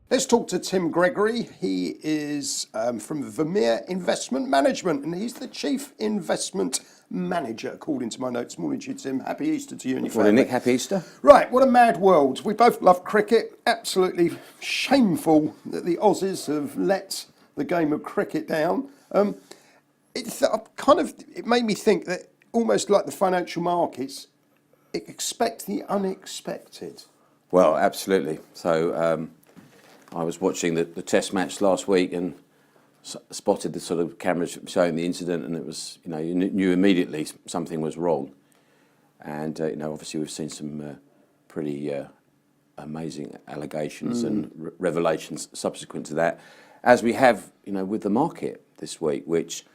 Let's talk to Tim Gregory. He is from Vermeer Investment Management, and he's the Chief Investment Manager, according to my notes. Morning to you, Tim. Happy Easter to you and your family. Morning, Nick. Happy Easter. Right, what a mad world. We both love cricket. Absolutely shameful that the Aussies have let the game of cricket down. It made me think that almost like the financial markets, expect the unexpected. Well, absolutely. So I was watching the test match last week and spotted the sort of cameras showing the incident, and it was, you knew immediately something was wrong. And, obviously we've seen some pretty amazing allegations and revelations subsequent to that, as we have, with the market this week, which,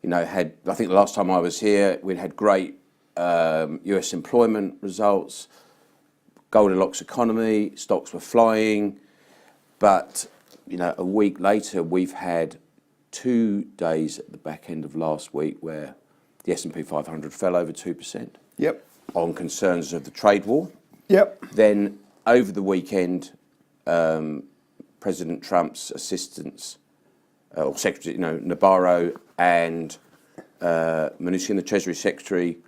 had, I think the last time I was here, we'd had great US employment results, Goldilocks economy, stocks were flying. But, a week later, we've had 2 days at the back end of last week where the S&P 500 fell over 2%. Yep. On concerns of the trade war. Yep. Then over the weekend, President Trump's assistants, or Secretary, Nabarro and Mnuchin, the Treasury Secretary,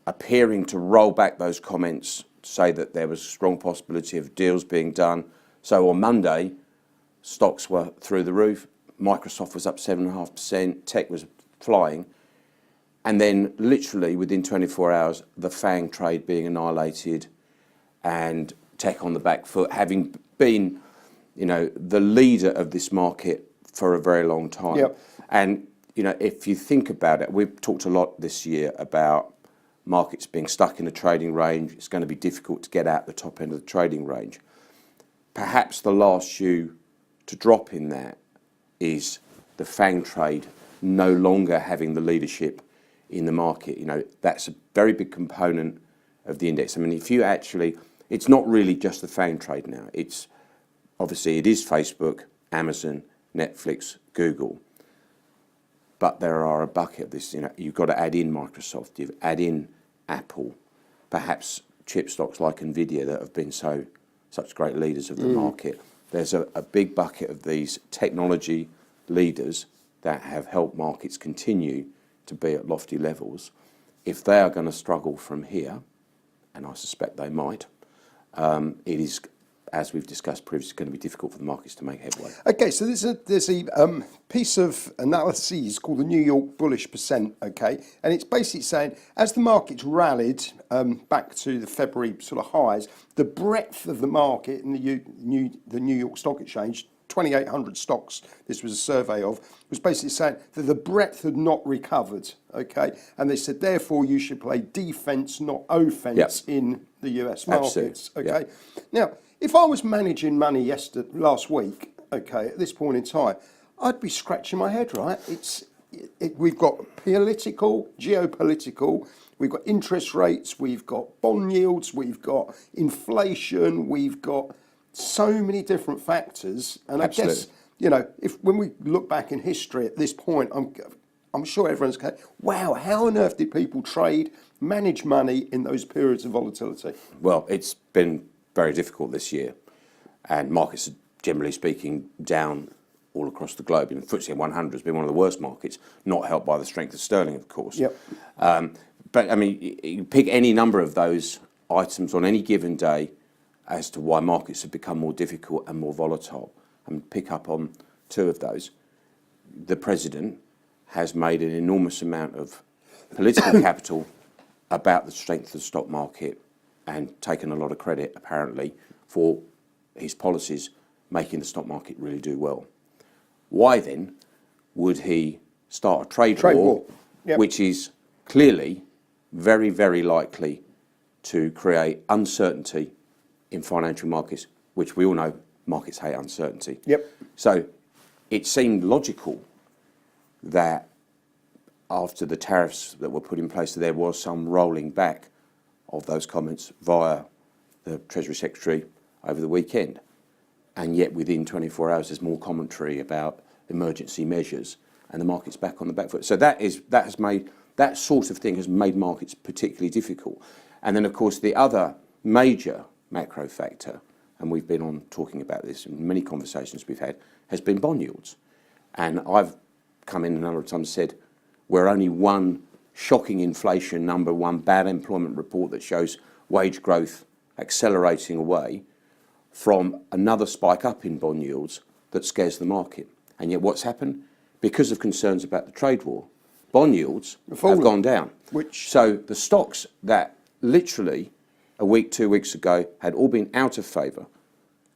appearing to roll back those comments, say that there was a strong possibility of deals being done. So on Monday, stocks were through the roof. Microsoft was up 7.5%. Tech was flying. And then literally within 24 hours, the FANG trade being annihilated and tech on the back foot, having been, the leader of this market for a very long time. Yep. And, if you think about it, we've talked a lot this year about markets being stuck in a trading range. It's going to be difficult to get out the top end of the trading range. Perhaps the last shoe to drop in that is the FANG trade no longer having the leadership in the market. That's a very big component of the index. I mean, if you actually, it's not really just the FANG trade now. It's obviously it is Facebook, Amazon, Netflix, Google. But there are a bucket of this. You've got to add in Microsoft. You've add in Apple, perhaps chip stocks like Nvidia that have been such great leaders of the market. There's a big bucket of these technology leaders that have helped markets continue to be at lofty levels. If they are going to struggle from here, and I suspect they might, it is, as we've discussed previously, going to be difficult for the markets to make headway. Okay, so there's a piece of analysis called the New York Bullish Percent, okay? And it's basically saying, as the markets rallied back to the February sort of highs, the breadth of the market in the New York Stock Exchange, 2,800 stocks, this was a survey of, was basically saying that the breadth had not recovered, okay? And they said, therefore, you should play defense, not offense in the US markets, okay? Yep. Now, if I was managing money last week, okay, at this point in time, I'd be scratching my head, right? We've got geopolitical, we've got interest rates, we've got bond yields, we've got inflation, we've got so many different factors. And Absolutely. I guess, when we look back in history at this point, I'm sure everyone's going, wow, how on earth did people manage money in those periods of volatility? Well, it's been very difficult this year, and markets are generally speaking down all across the globe. FTSE 100 has been one of the worst markets, not helped by the strength of sterling, of course. Yep. But I mean, you pick any number of those items on any given day as to why markets have become more difficult and more volatile. And pick up on 2 of those. The president has made an enormous amount of political capital about the strength of the stock market and taken a lot of credit, apparently, for his policies making the stock market really do well. Why then would he start a trade war. Yep. Which is clearly very, very likely to create uncertainty in financial markets, which we all know markets hate uncertainty. Yep. So it seemed logical that after the tariffs that were put in place, there was some rolling back of those comments via the Treasury Secretary over the weekend. And yet within 24 hours, there's more commentary about emergency measures and the market's back on the back foot. So that sort of thing has made markets particularly difficult. And then, of course, the other major macro factor, and we've been on talking about this in many conversations we've had, has been bond yields. And I've come in a number of times and said, we're only one shocking inflation number, one bad employment report that shows wage growth accelerating away from another spike up in bond yields that scares the market. And yet what's happened? Because of concerns about the trade war, bond yields have gone down. So the stocks that literally a week, 2 weeks ago had all been out of favour,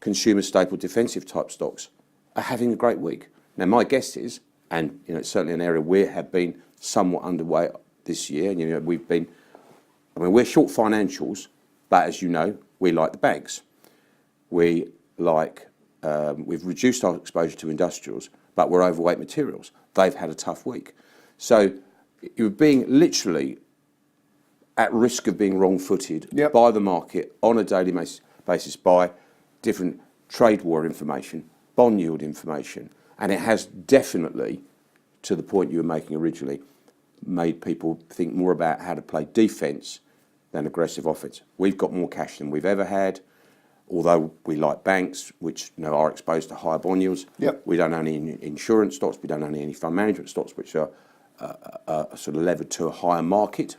consumer staple defensive type stocks, are having a great week. Now my guess is, and it's certainly an area we have been somewhat underway this year, and we're short financials, but as you know, we like the banks. We've reduced our exposure to industrials, but we're overweight materials. They've had a tough week. So you're being literally at risk of being wrong-footed by the market on a daily basis by different trade war information, bond yield information, and it has definitely, to the point you were making originally, made people think more about how to play defence than aggressive offense. We've got more cash than we've ever had, although we like banks, which are exposed to higher bond yields. We don't own any insurance stocks, we don't own any fund management stocks, which are sort of levered to a higher market.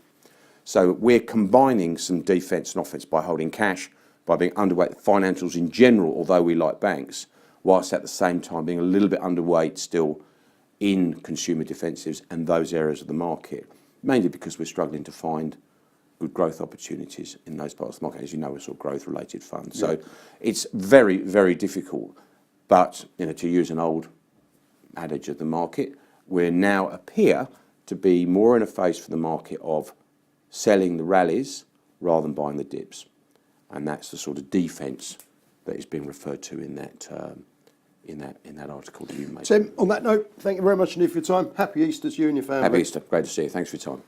So we're combining some defence and offence by holding cash, by being underweight financials in general, although we like banks, whilst at the same time being a little bit underweight still in consumer defensives and those areas of the market, mainly because we're struggling to find good growth opportunities in those parts of the market. As you know, we're sort of growth-related funds. So it's very, very difficult. But, to use an old adage of the market, we now appear to be more in a phase for the market of selling the rallies rather than buying the dips. And that's the sort of defence that is being referred to in that article that you made. Tim, on that note, thank you very much indeed for your time. Happy Easter to you and your family. Happy Easter. Great to see you. Thanks for your time.